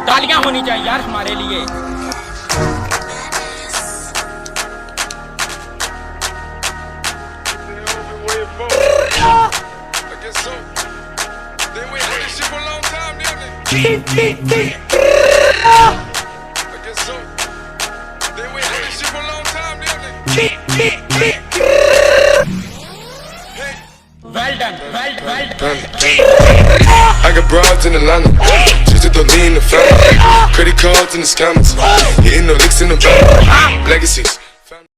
तालियां होनी चाहिए यार हमारे लिए। Well done, well done. I got broads in Atlanta, just to lean the family. Credit cards in the scammers, hitting the licks in the bank. Legacies.